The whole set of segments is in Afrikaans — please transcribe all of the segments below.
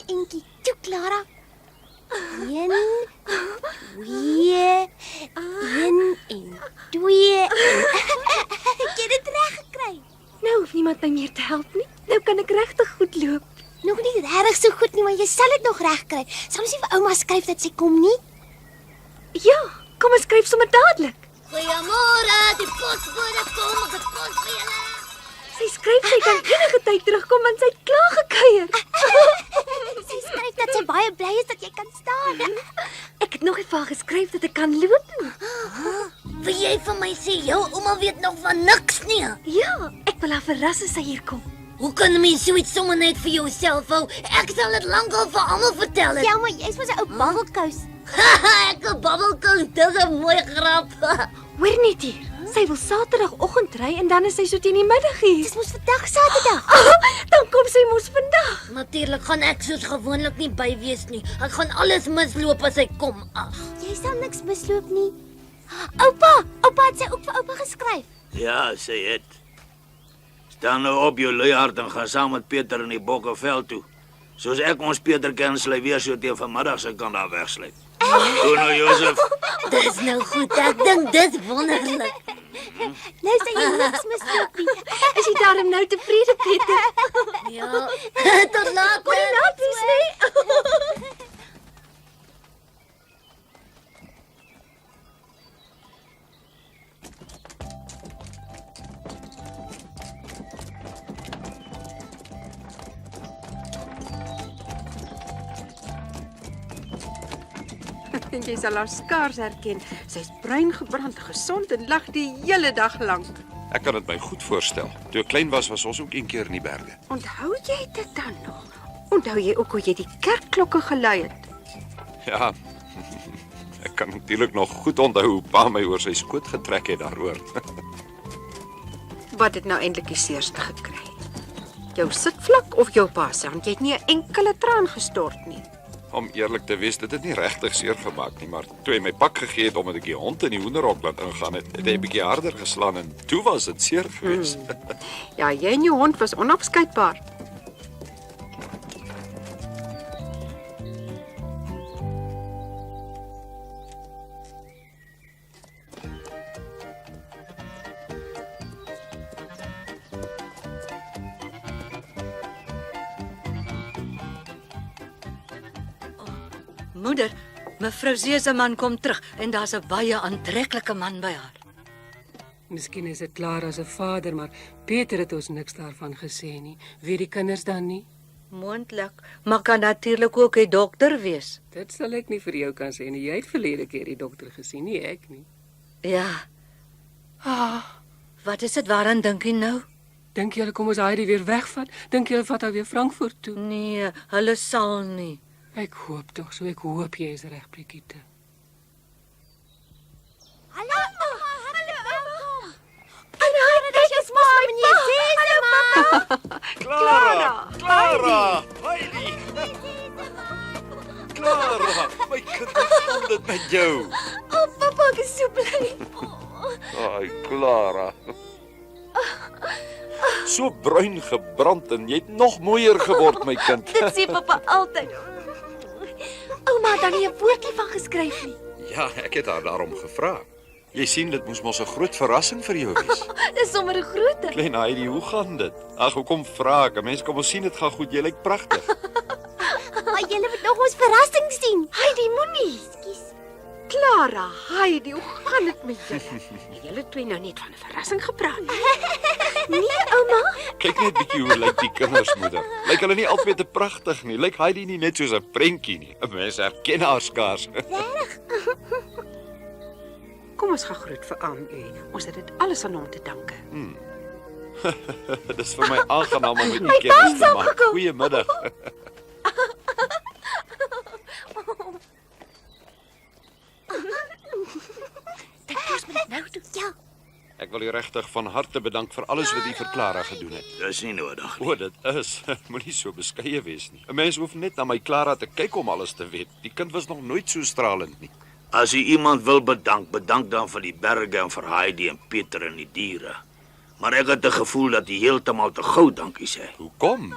eentjie. Toe, Clara. 1, 2, 1 en 2. Ek het dit reg gekry. Nou hoef niemand my meer te help nie. Nou kan ek regtig goed loop. Nog nie regtig so goed nie, maar jy sal dit nog reg kry. Sal ons nie vir ouma skryf dat sy kom nie? Ja, kom ons skryf sommer dadelik. Goeiemôre, die posbode kom, ek het pos vir julle. Sy skryf sy kan enige tyd terugkom want sy het klaar gekuier. Sy skryf dat sy baie bly is dat jy kan staan. Ek het nog nie vir haar geskryf dat ek kan loop nie. Wil jy vir my sê jou ouma weet nog van niks nie? Ja, ek wil haar verras as sy hier kom. Hoe kan jy zoiets sommer net vir jouself hou? Ek sal dit lankal vir almal vertel. Ja, maar jy's mos 'n ou babbelkous. Ek 'n babbelkous, dis 'n mooi grap. Hoor net hier. Sy wil Saterdagoggend ry en dan is sy so teen die middag hier. Dis mos vandag Saterdag. Dan kom sy mos vandag. Natuurlik gaan ek soos gewoonlik nie by wees nie. Ek gaan alles misloop as hy kom. Ag, Jy sal niks misloop nie. Oupa het sy ook vir oupa geskryf. Ja, sy het. Staan nou op jou luiaard en gaan saam met Peter in die Bokkeveld toe. Soos ek ons Peter ken, sal hy weer so teen vanmiddag sy kan daar wegsluip. Toe nou, Josef. dis nou goed. Ek dink dis wonderlik. Nou sê jy niks misloop nie. Is jy daarom nou tevrede, Peter? Ja. Tot later. Goeienaand, Wesley. En jy sal haar skaars herken. Sy's bruin gebrand, gesond en lag die hele dag lank. Ek kan dit my goed voorstel. Toe ek klein was, was ons ook een keer in die berge. Onthou jy dit dan nog? Onthou jy ook hoe jy die kerkklokke gelui het? Ja. Ek kan natuurlik nog goed onthou hoe pa my oor sy skoot getrek het daaroor. Wat het nou eintlik die seerste gekry? Jou sitvlak of jou pa se? Want jy het nie 'n enkele traan gestort nie. Om eerlik te wees, dit het nie regtig seer gemaak nie, maar toe hy my pak gegee het omdat ek die hond in die hoenderhok laat ingaan het, het hy 'n bietjie harder geslaan en toe was dit seer geweest. Ja, jy en jou hond was onafskeidbaar. Moeder, mevrou Seseman kom terug en daar's 'n baie aantreklike man by haar. Miskien is dit Clara se vader, maar Peter het ons niks daarvan gesê nie. Weet die kinders dan nie? Moontlik, maar kan natuurlik ook 'n dokter wees. Dit sal ek nie vir jou kan sê nie. Jy het verlede keer die dokter gesien, nie ek nie. Ja. Wat is dit waaraan dink jy nou? Dink jy hulle kom ons Heidi weer wegvat? Dink jy hulle vat haar weer Frankfurt toe? Nee, hulle sal nie. Ek hoop tog so, ek hoop jy is reg, Brigitte. Hallo ouma, welkom. Hallo, dit is ma, meneer Seseman. Clara! Heidi! Clara! My kind, wat kom dit met jou? Papa, ek is so bly. Ai, Clara. So bruin gebrand en jy het nog mooier geword, my kind. Dit sê pappa altyd. Ouma het dan nie 'n woordjie van geskryf nie. Ja, ek het haar daarom gevra. Jy sien, dit moes mos 'n groot verrassing vir jou wees. Dis sommer 'n groot ding. Klein Heidi, hoe gaan dit? Ag, hoekom vra ek? Mense kom ons sien dit gaan goed. Jy lyk pragtig. Maar julle moet nog ons verrassing sien. Heidi, moenie. Ekskuus. Clara, Heidi, hoe gaan dit met julle? Julle twee nou net van 'n verrassing gepraat. Nee, ouma. Kyk net bietjie hoe lyk die kinders, moeder. Lyk hulle nie albei te pragtig nie? Lyk Heidi nie net soos 'n prentjie nie? 'n Mens herken haar skaars. Kom ons gaan groet vir Am-U. Ons het dit alles aan hom te danke. Dis vir my aangenaam om met u kennis te maak. Goeiemiddag. Dink ons moet dit nou doen. Ja. Ek wil u regtig van harte bedank vir alles wat u vir Clara gedoen het. Dis nie nodig nie. O, dit is. Moenie so beskeie wees nie. 'n Mens hoef net na my Clara te kyk om alles te weet. Die kind was nog nooit so stralend nie. As jy iemand wil bedank, bedank dan vir die berge en vir Heidi en Peter en die diere. Maar ek het 'n gevoel dat jy heeltemal te gou dankie sê. Hoekom?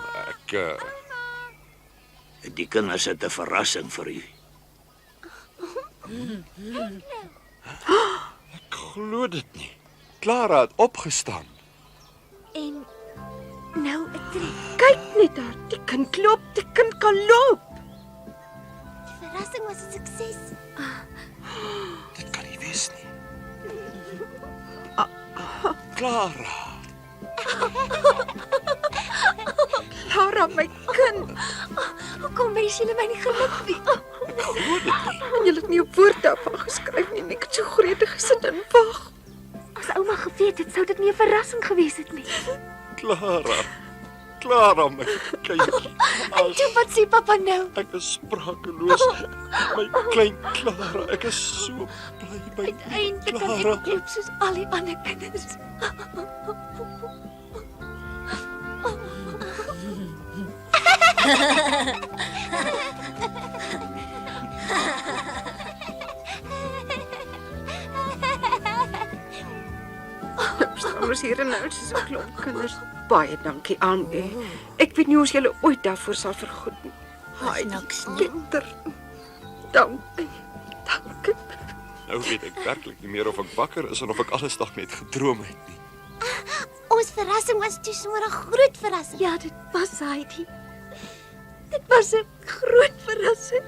Die kinders het 'n verrassing vir u. Ek glo dit nie. Clara het opgestaan. En nou 'n trek. Kyk net daar, die kind loop, die kind kan loop. Die verrassing was 'n sukses. Dit kan nie wees nie. Clara. Clara, my kind. Hoekom wens julle my nie geluk nie? Ek glo dit nie. Jy het nie 'n woord daarvan geskryf nie. Ek het so gretig gesit en wag. As ouma geweet het, sou dit nie 'n verrassing gewees het nie. Clara. Clara, my kindjie. En toe wat sê pappa nou? Ek is sprakeloos. My klein Clara, ek is so bly by Uiteindelik kan Clara. ek loop soos al die ander kinders. Staan ons hier en nou soos 'n klomp kinders. Baie dankie aan u. Ek weet nie hoe ons julle ooit daarvoor sal vergoed nie. Haai niks nie. Peter. Dankie. Dankie. Nou weet ek werklik nie meer of ek wakker is en of ek alles dag net gedroom het nie. Ons verrassing was toe sommer 'n groot verrassing. Ja, dit was Heidi. Dit was 'n groot verrassing.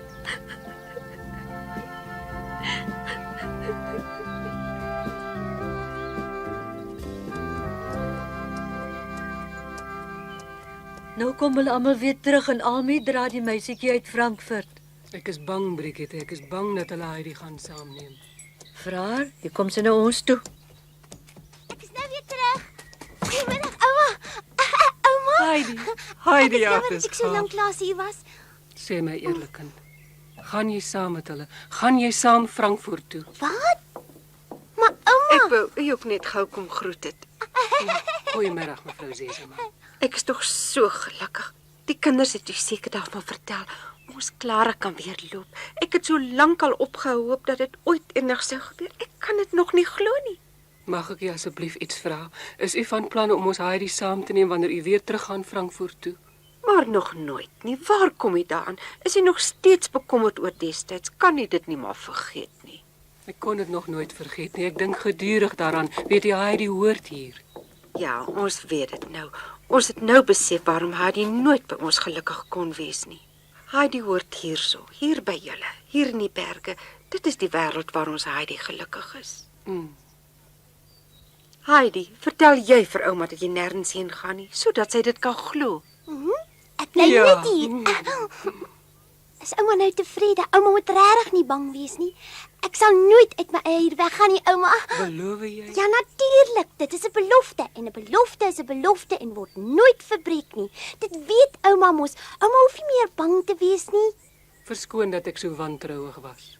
Nou kom hulle almal weer terug en Almie dra die meisietjie uit Frankfurt. Ek is bang, Brigitte, ek is bang dat hulle Heidi gaan saamneem. Vra haar, hier kom sy na ons toe. Ek is nou weer terug. Goeiemiddag, ouma. Ouma. Heidi, Ek is jammer dat ek so lank klaar hier was. Sê my eerlik, kind. Gaan jy saam met hulle? Gaan jy saam Frankfurt toe? Wat? Maar ouma, Ek wou u ook net gou kom groet het. Goeiemiddag, mevrou Zesema. Ek is tog so gelukkig. Die kinders het u seker daarvan vertel. Ons Clara kan weer loop. Ek het so lank al opgehou hoop dat dit ooit enigs sou gebeur. Ek kan dit nog nie glo nie. Mag ek u asseblief iets vra? Is u van plan om ons Heidi saam te neem wanneer u weer teruggaan Frankfurt toe? Maar nog nooit nie. Waar kom u daaraan? Is u nog steeds bekommerd oor destyds? Kan u dit nie maar vergeet nie? Ek kon dit nog nooit vergeet nie. Ek dink gedurig daaraan. Weet jy, Heidi hoort hier. Ja, ons weet dit nou. Ons het nou besef waarom Heidi nooit by ons gelukkig kon wees nie. Heidi hoort hierso, hier by julle, hier in die berge. Dit is die wêreld waar ons Heidi gelukkig is. Heidi, vertel jy vir ouma dat jy nêrens heen gaan nie, sodat sy dit kan glo. ek bly Ja. net hier. Is ouma nou tevrede? Ouma moet regtig nie bang wees nie. Ek sal nooit uit my eie hier weggaan nie, ouma. Beloof jy? Ja, natuurlik. Dit is 'n belofte en 'n belofte is 'n belofte en word nooit verbreek nie. Dit weet ouma mos. Ouma hoef nie meer bang te wees nie. Verskoon dat ek so wantrouig was.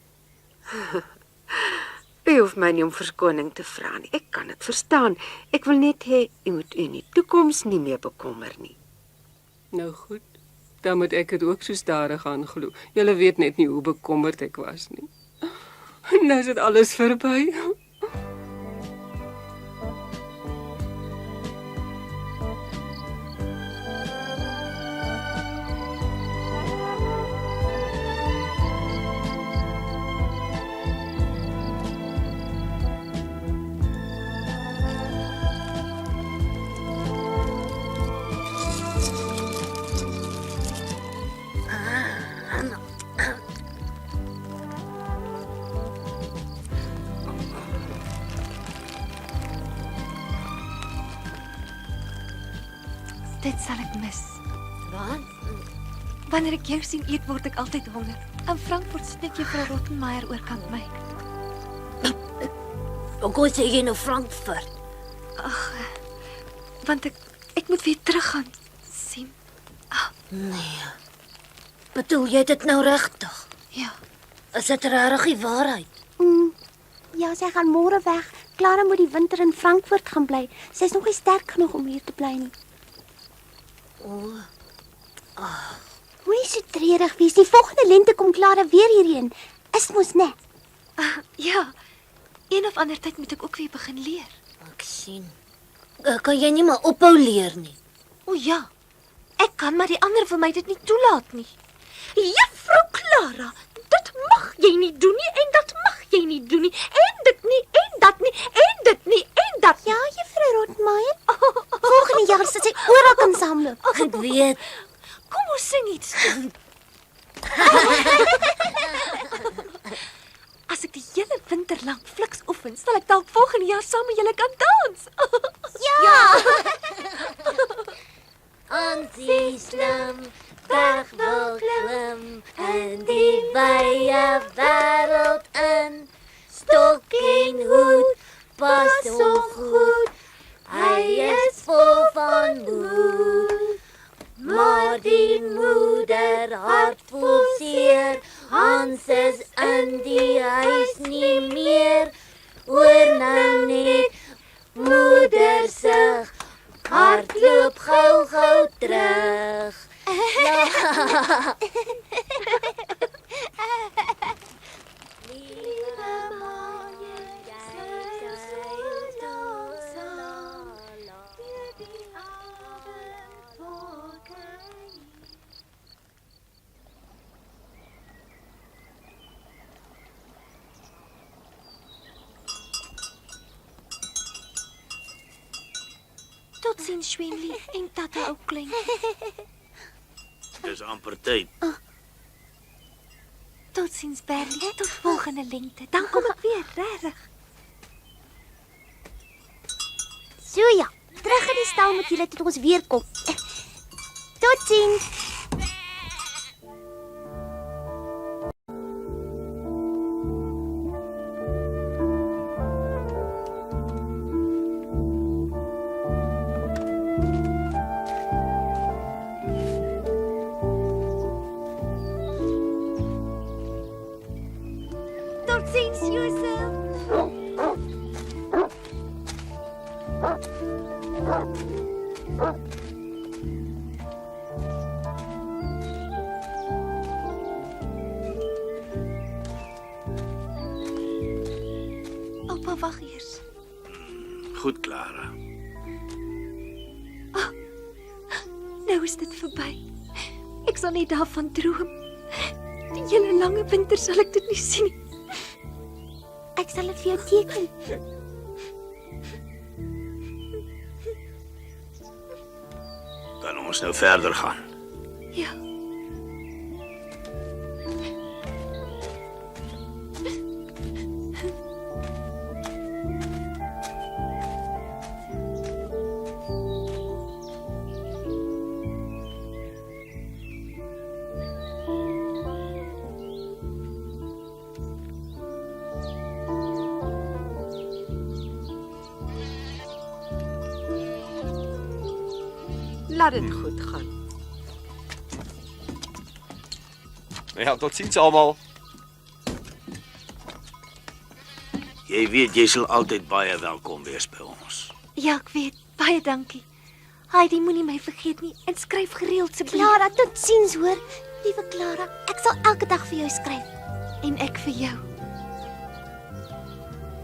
U hoef my nie om verskoning te vra nie. Ek kan dit verstaan. Ek wil net hê u moet u in die toekoms nie meer bekommer nie. Nou goed, dan moet ek dit ook so stadig aanglo. Julle weet net nie hoe bekommerd ek was nie. Nou is dit alles verby. Dit sal ek mis. Wat? Wanneer ek jou sien eet, word ek altyd honger. In Frankfurt sit net juffrou Rottenmeier oorkant my. Hoekom sê jy nou Frankfurt? Want ek moet weer teruggaan. Sien? Nee. Bedoel jy dit nou regtig? Ja. Is dit regtig die waarheid? Ja, sy gaan môre weg. Clara moet die winter in Frankfurt gaan bly. Sy is nog nie sterk genoeg om hier te bly nie. Moenie so treurig wees. Die volgende lente kom Clara weer hierheen. Is mos net. Ja. Een of ander tyd moet ek ook weer begin leer. Ek sien. Kan jy nie maar ophou leer nie? O ja. Ek kan, maar die ander wil my dit nie toelaat nie. Juffrou Clara, dit mag jy nie doen nie en dat mag jy nie doen nie en dit nie en dat nie en dit nie en dat nie. Ja, juffrou Rotmeier. Volgende jaar sal sy oral kan saamloop. Ek weet. Kom ons sing iets. As ek die hele winter lank fliks oefen, sal ek dalk volgende jaar saam met julle kan dans. Ons is slim, berg wil klim en die wye wêreld in. Stok en hoed, pas so goed. Hy is vol van moed. Maar die moeder hart voel seer. Hans is in die huis nie meer. Hoor nou net, moeder sug. Hardloop gou terug. Tot ziens, Schwemlie en tata ook klein. Dis amper tyd. Tot ziens, Berlie. Tot volgende lengte. Dan kom ek weer, regtig. So ja, terug in die stal met julle tot ons weer kom. Totsiens. Tot ziens, Josef. Oupa, wag eers. Goed, Clara. Nou is dit verby. Ek sal net daarvan droom. Die hele lange winter sal ek dit nie sien nie. Ek sal dit vir jou teken. Kan ons nou verder gaan? Ja. Laat dit goed gaan. Ja, totsiens almal. Jy weet jy sal altyd baie welkom wees by ons. Ja, ek weet. Baie dankie. Heidi, moenie my vergeet nie en skryf gereeld asseblief. Clara, totsiens hoor. Liewe Clara, ek sal elke dag vir jou skryf. En ek vir jou.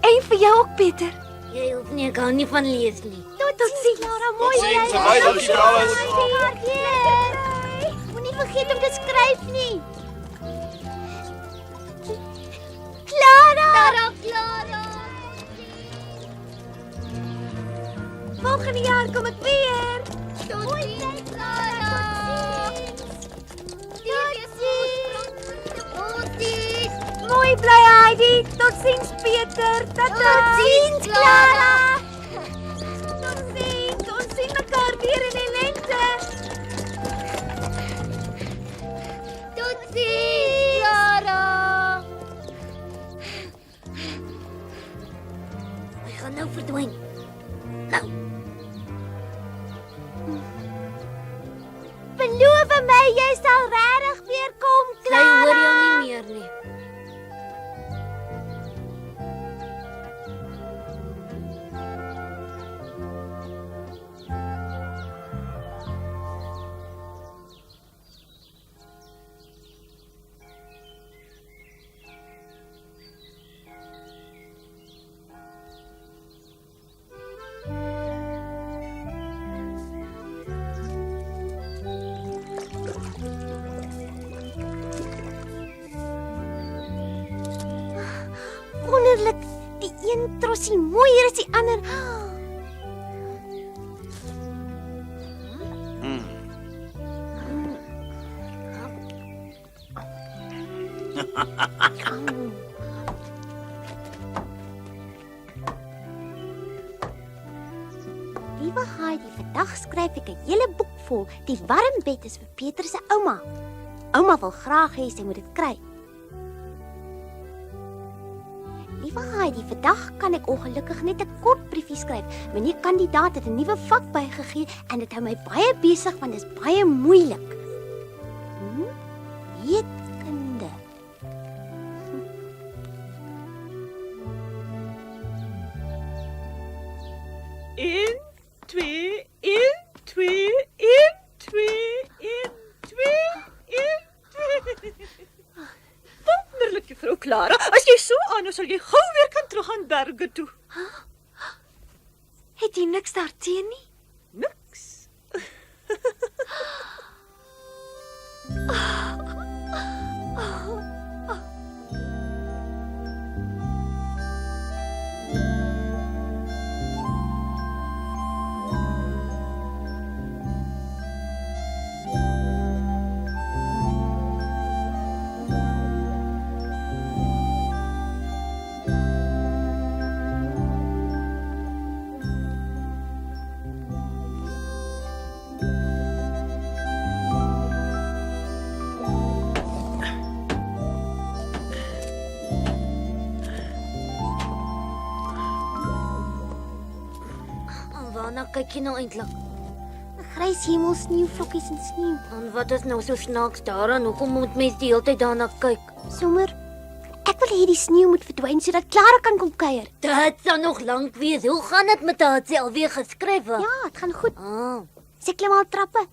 En vir jou ook, Pieter. Jy hoef nie, ek hou nie van lees nie. Totsiens, Clara, mooi. Totsiens, baie dankie trouens. Moenie vergeet om te skryf nie. Clara! Clara. Volgende jaar kom ek weer. Totsiens, Clara. Mooi bly, Heidi. Totsiens, Pieter. Tata. Totsiens, Clara. Totsiens. Ons sien mekaar weer in die lente. Totsiens, Clara. Hy gaan nou verdwyn. Nou, Beloof my jy sal regtig weer kom, sy Clara. hoor jou nie meer nie. ons sien mooi, hier is die ander. Liewe Heidi, vandag skryf ek 'n hele boek vol. Die warm bed is vir Pieter se ouma. Ouma wil graag hê sy moet dit kry. Liewe Heidi, vandag kan ek ongelukkig net 'n kort briefie skryf. Meneer kandidaat het 'n nuwe vak bygegee en dit hou my baie besig want dit is baie moeilik. Weetkunde. 1, 2, 1, 2, 1, 2, 1, 2, 1, 2. Wonderlik, juffrou Clara. As jy so aanhou, sal jy gou weer kan terug aan berge toe. Het jy niks daarteen nie? Niks. Waarna kyk jy nou eintlik? 'n Grys hemel, sneeuvlokkies en sneeu. En wat is nou so snaaks daaraan? Hoekom moet mens die hele tyd daarna kyk? Sommer, ek wil hê die sneeu moet verdwyn sodat Clara kan kom kuier. Dit sal nog lank wees. Hoe gaan dit met haar? Het sy alweer geskryf? Ja, dit gaan goed. Ah. Sy klim al trappe.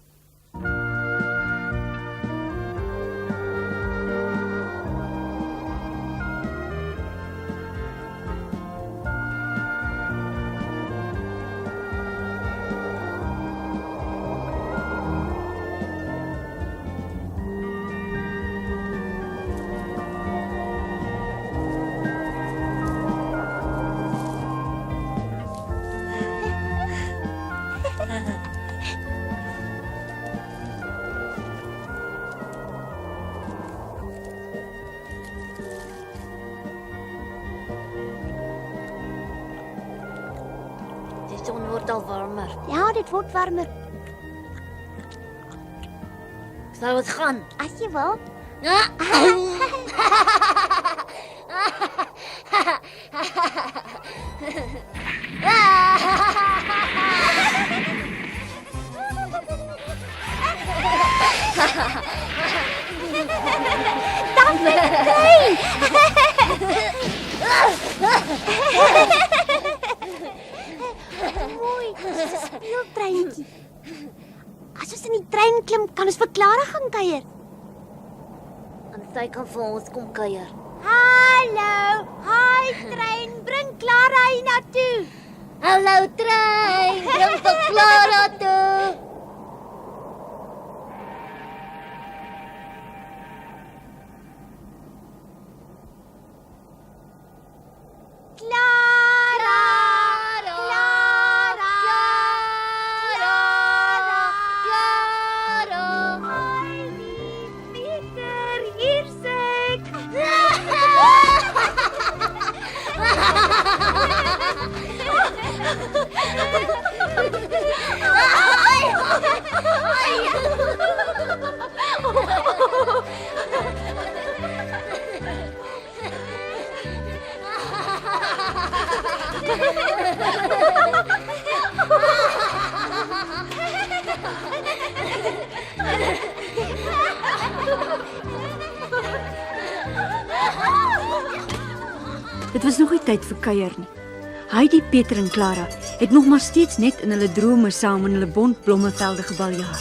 Die son word al warmer. Ja, dit word warmer. Sal ons gaan? As jy wil. Dan ben mooi, dis 'n speeltreintjie. As ons in die trein klim, kan ons vir Clara gaan kuier. En sy kan vir ons kom kuier. Hallo, hi trein, bring Clara hiernatoe. Hallo trein, bring vir Clara toe. Clara, Clara, Clara, Heidi, Pieter, hier sit. Dit was nog nie tyd vir kuier nie. Heidi, Pieter en Clara het nog maar steeds net in hulle drome saam in hulle bont blommevelde gebaljaar.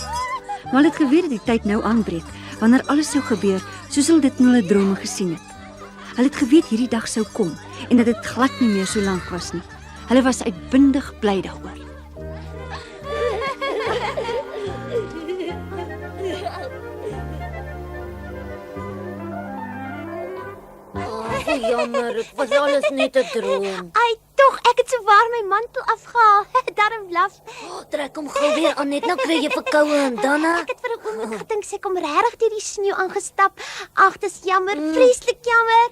Maar hulle het geweet dat die tyd nou aanbreek, wanneer alles sou gebeur soos hulle dit in hulle drome gesien het. Hulle het geweet hierdie dag sou kom en dat dit glad nie meer so lank was nie. Hulle was uitbundig bly daaroor. Oh, jammer, dit was alles net 'n droom. Ai, Tog, ek het sowaar my mantel afgehaal. Daarom blaf. Trek hom gou weer aan, net nou kry jy verkoue en dan Ek het vir 'n oomblik gedink sy kom regtig deur die sneeu aangestap. Ag, dis jammer, vreeslik jammer.